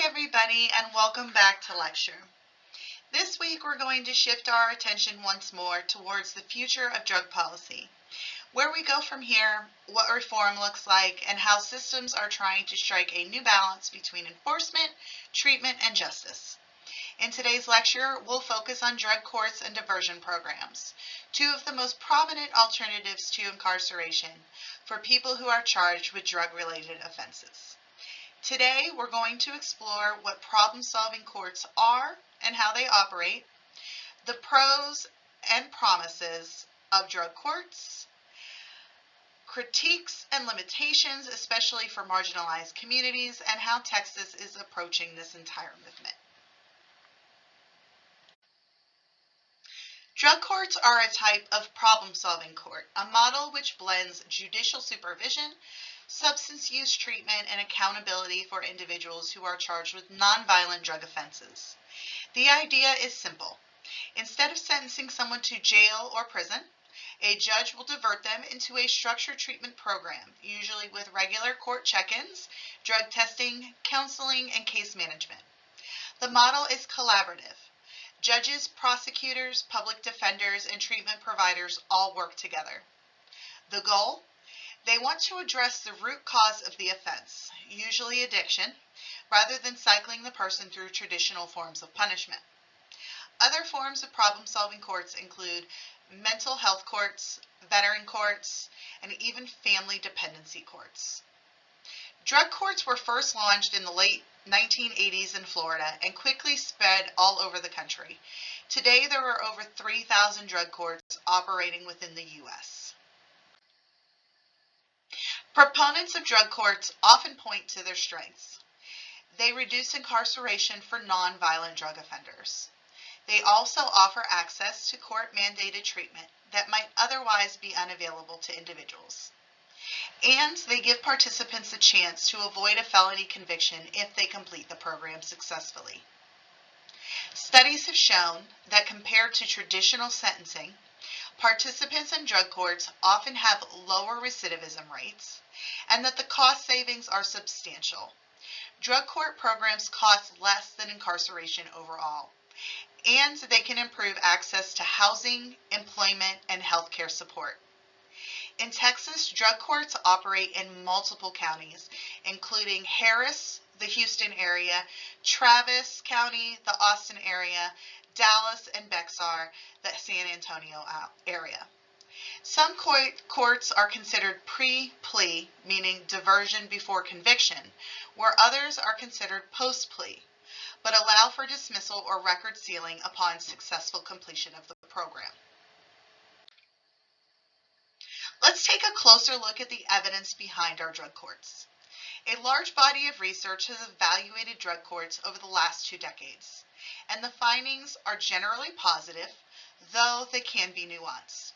everybody, and welcome back to lecture. This week we're going to shift our attention once more towards the future of drug policy, where we go from here, what reform looks like, and how systems are trying to strike a new balance between enforcement, treatment, and justice. In today's lecture, we'll focus on drug courts and diversion programs, two of the most prominent alternatives to incarceration for people who are charged with drug-related offenses. Today, we're going to explore what problem-solving courts are and how they operate, the pros and promises of drug courts, critiques and limitations, especially for marginalized communities, and how Texas is approaching this entire movement. Drug courts are a type of problem-solving court, a model which blends judicial supervision, substance use treatment, and accountability for individuals who are charged with nonviolent drug offenses. The idea is simple. Instead of sentencing someone to jail or prison, a judge will divert them into a structured treatment program, usually with regular court check-ins, drug testing, counseling, and case management. The model is collaborative. Judges, prosecutors, public defenders, and treatment providers all work together. The goal? They want to address the root cause of the offense, usually addiction, rather than cycling the person through traditional forms of punishment. Other forms of problem-solving courts include mental health courts, veteran courts, and even family dependency courts. Drug courts were first launched in the late 1980s in Florida and quickly spread all over the country. Today, there are over 3,000 drug courts operating within the U.S. Proponents of drug courts often point to their strengths. They reduce incarceration for nonviolent drug offenders. They also offer access to court-mandated treatment that might otherwise be unavailable to individuals. And they give participants a chance to avoid a felony conviction if they complete the program successfully. Studies have shown that compared to traditional sentencing, participants in drug courts often have lower recidivism rates, and that the cost savings are substantial. Drug court programs cost less than incarceration overall, and they can improve access to housing, employment, and healthcare support. In Texas, drug courts operate in multiple counties, including Harris, the Houston area, Travis County, the Austin area, Dallas, and Bexar, the San Antonio area. Some courts are considered pre-plea, meaning diversion before conviction, where others are considered post-plea, but allow for dismissal or record sealing upon successful completion of the program. Let's take a closer look at the evidence behind our drug courts. A large body of research has evaluated drug courts over the last 2 decades, and the findings are generally positive, though they can be nuanced.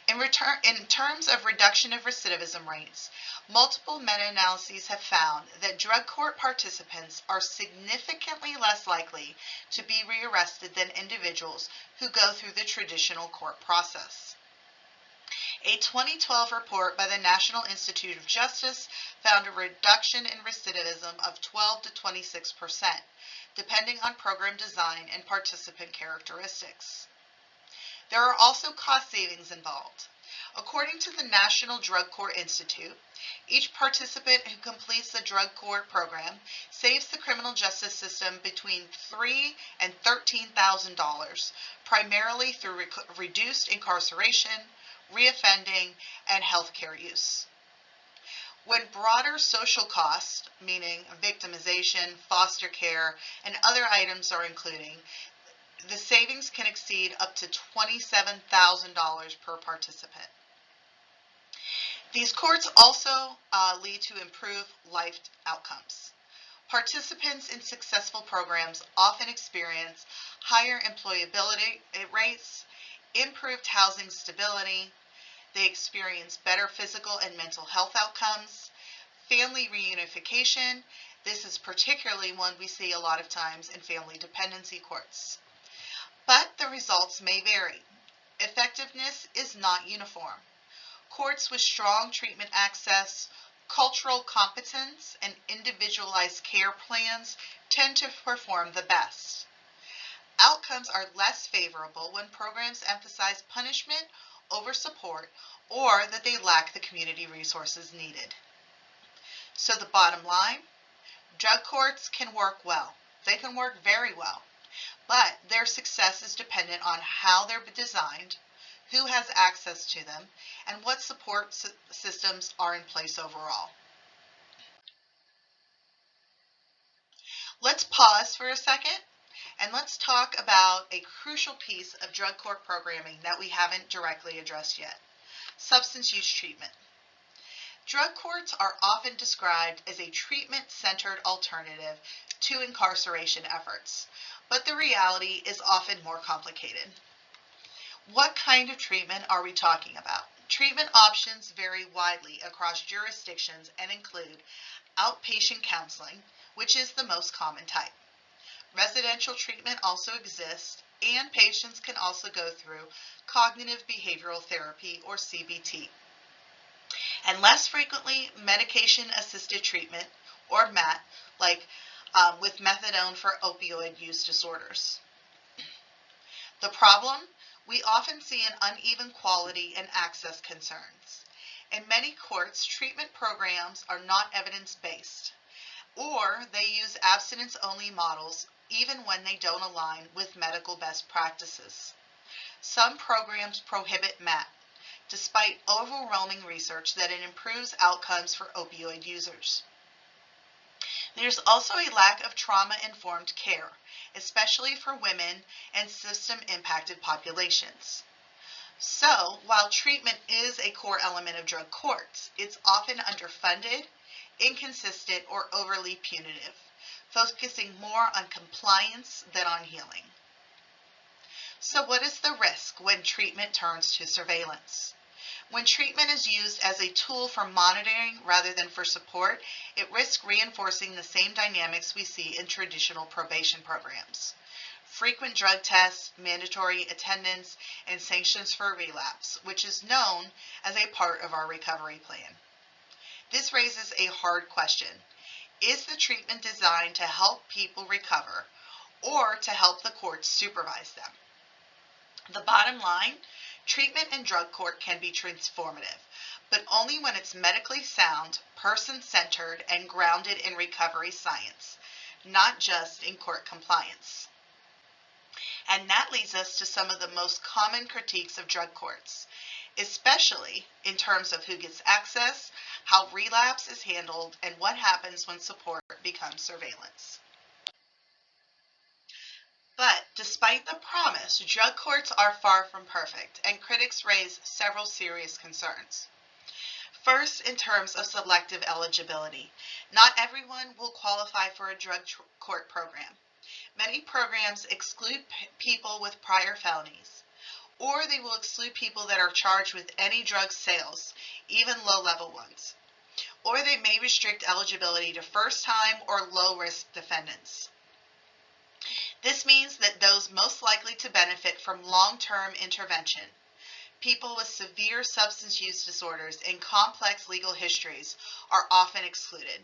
In terms of reduction of recidivism rates, multiple meta-analyses have found that drug court participants are significantly less likely to be rearrested than individuals who go through the traditional court process. A 2012 report by the National Institute of Justice found a reduction in recidivism of 12 to 26%, depending on program design and participant characteristics. There are also cost savings involved. According to the National Drug Court Institute, each participant who completes the drug court program saves the criminal justice system between $3,000 and $13,000, primarily through reduced incarceration, reoffending, and healthcare use. When broader social costs, meaning victimization, foster care, and other items are included, the savings can exceed up to $27,000 per participant. These courts also lead to improved life outcomes. Participants in successful programs often experience higher employability rates, improved housing stability. They experience better physical and mental health outcomes, family reunification. This is particularly one we see a lot of times in family dependency courts. But the results may vary. Effectiveness is not uniform. Courts with strong treatment access, Cultural competence and individualized care plans tend to perform the best. Outcomes are less favorable when programs emphasize punishment over support or that they lack the community resources needed. So the bottom line, drug courts can work well. They can work very well, but their success is dependent on how they're designed, who has access to them, and what support systems are in place overall. Let's pause for a second and let's talk about a crucial piece of drug court programming that we haven't directly addressed yet: substance use treatment. Drug courts are often described as a treatment-centered alternative to incarceration efforts, but the reality is often more complicated. What kind of treatment are we talking about? Treatment options vary widely across jurisdictions and include outpatient counseling, which is the most common type. Residential treatment also exists, and patients can also go through cognitive behavioral therapy, or CBT. And less frequently, medication-assisted treatment, or MAT, like with methadone for opioid use disorders. The problem? We often see an uneven quality and access concerns. In many courts, treatment programs are not evidence-based, or they use abstinence-only models even when they don't align with medical best practices. Some programs prohibit MAT, despite overwhelming research that it improves outcomes for opioid users. There's also a lack of trauma-informed care, especially for women and system-impacted populations. So, while treatment is a core element of drug courts, it's often underfunded, inconsistent, or overly punitive, focusing more on compliance than on healing. So what is the risk when treatment turns to surveillance? When treatment is used as a tool for monitoring rather than for support, it risks reinforcing the same dynamics we see in traditional probation programs: frequent drug tests, mandatory attendance, and sanctions for relapse, which is known as a part of our recovery plan. This raises a hard question. Is the treatment designed to help people recover or to help the courts supervise them? The bottom line, treatment in drug court can be transformative, but only when it's medically sound, person-centered, and grounded in recovery science, not just in court compliance. And that leads us to some of the most common critiques of drug courts, especially in terms of who gets access, how relapse is handled, and what happens when support becomes surveillance. But despite the promise, drug courts are far from perfect, and critics raise several serious concerns. First, in terms of selective eligibility, not everyone will qualify for a drug court program. Many programs exclude people with prior felonies, or they will exclude people that are charged with any drug sales, even low-level ones. Or they may restrict eligibility to first-time or low-risk defendants. This means that those most likely to benefit from long-term intervention, people with severe substance use disorders and complex legal histories, are often excluded.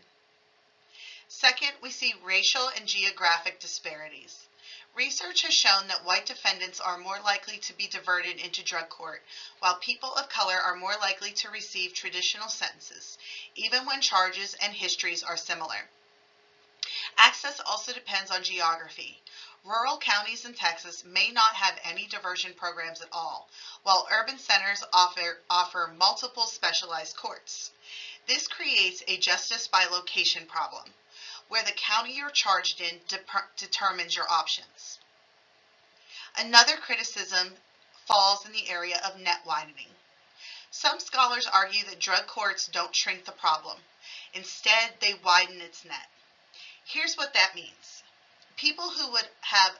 Second, we see racial and geographic disparities. Research has shown that white defendants are more likely to be diverted into drug court, while people of color are more likely to receive traditional sentences, even when charges and histories are similar. Access also depends on geography. Rural counties in Texas may not have any diversion programs at all, while urban centers offer multiple specialized courts. This creates a justice by location problem, where the county you're charged in determines your options. Another criticism falls in the area of net widening. Some scholars argue that drug courts don't shrink the problem. Instead, they widen its net. Here's what that means. People who would have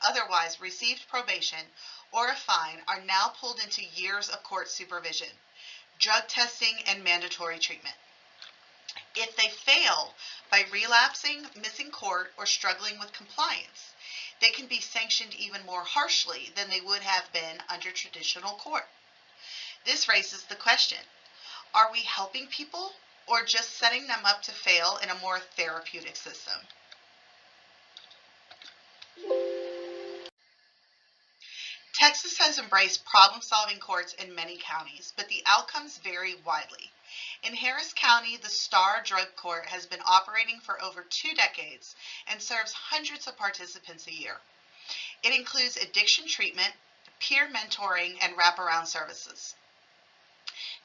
otherwise received probation or a fine are now pulled into years of court supervision, drug testing, and mandatory treatment. If they fail by relapsing, missing court, or struggling with compliance, they can be sanctioned even more harshly than they would have been under traditional court. This raises the question, are we helping people or just setting them up to fail in a more therapeutic system. Texas has embraced problem-solving courts in many counties, but the outcomes vary widely. In Harris County, the Star Drug Court has been operating for over 2 decades and serves hundreds of participants a year. It includes addiction treatment, peer mentoring, and wraparound services.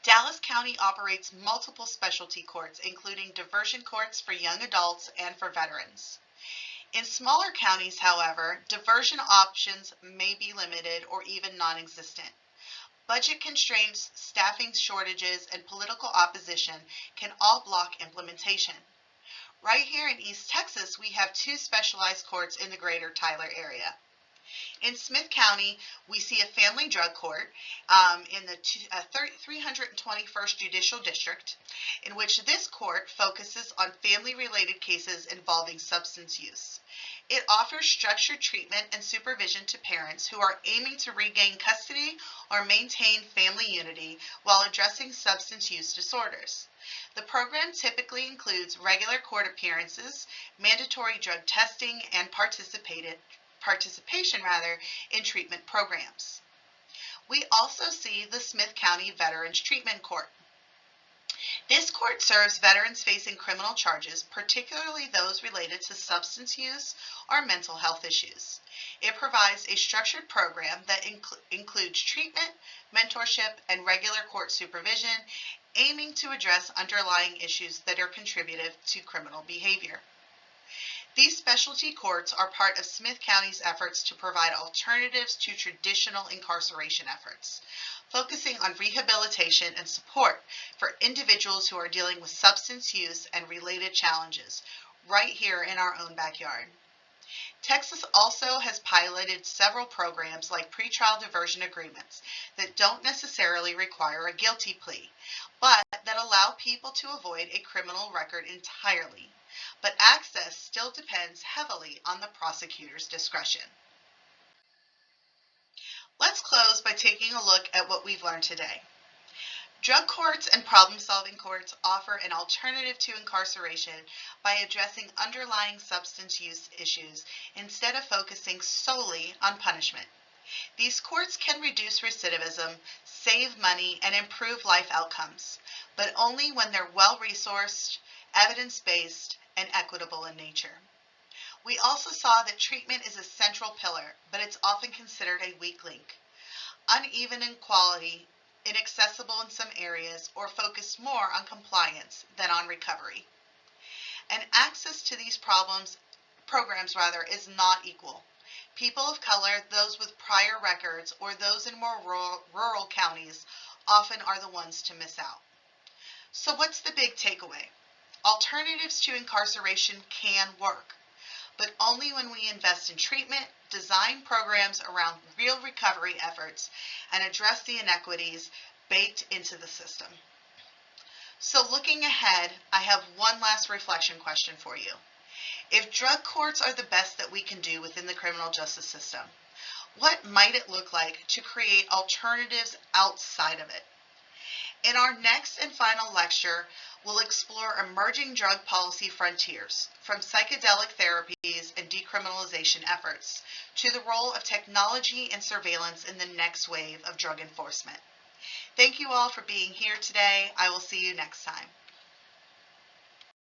Dallas County operates multiple specialty courts, including diversion courts for young adults and for veterans. In smaller counties, however, diversion options may be limited or even non-existent. Budget constraints, staffing shortages, and political opposition can all block implementation. Right here in East Texas, we have 2 specialized courts in the greater Tyler area. In Smith County, we see a family drug court in the 321st Judicial District, in which this court focuses on family-related cases involving substance use. It offers structured treatment and supervision to parents who are aiming to regain custody or maintain family unity while addressing substance use disorders. The program typically includes regular court appearances, mandatory drug testing, and participation in treatment programs. We also see the Smith County Veterans Treatment Court. This court serves veterans facing criminal charges, particularly those related to substance use or mental health issues. It provides a structured program that includes treatment, mentorship, and regular court supervision, aiming to address underlying issues that are contributive to criminal behavior. These specialty courts are part of Smith County's efforts to provide alternatives to traditional incarceration efforts, focusing on rehabilitation and support for individuals who are dealing with substance use and related challenges right here in our own backyard. Texas also has piloted several programs like pretrial diversion agreements that don't necessarily require a guilty plea, but that allow people to avoid a criminal record entirely. But access still depends heavily on the prosecutor's discretion. Let's close by taking a look at what we've learned today. Drug courts and problem-solving courts offer an alternative to incarceration by addressing underlying substance use issues instead of focusing solely on punishment. These courts can reduce recidivism, save money, and improve life outcomes, but only when they're well-resourced, evidence-based, and equitable in nature. We also saw that treatment is a central pillar, but it's often considered a weak link. Uneven in quality, inaccessible in some areas, or focused more on compliance than on recovery. And access to these programs is not equal. People of color, those with prior records, or those in more rural counties often are the ones to miss out. So what's the big takeaway? Alternatives to incarceration can work, but only when we invest in treatment, design programs around real recovery efforts, and address the inequities baked into the system. So looking ahead, I have one last reflection question for you. If drug courts are the best that we can do within the criminal justice system, what might it look like to create alternatives outside of it? In our next and final lecture, we'll explore emerging drug policy frontiers, from psychedelic therapies and decriminalization efforts to the role of technology and surveillance in the next wave of drug enforcement. Thank you all for being here today. I will see you next time.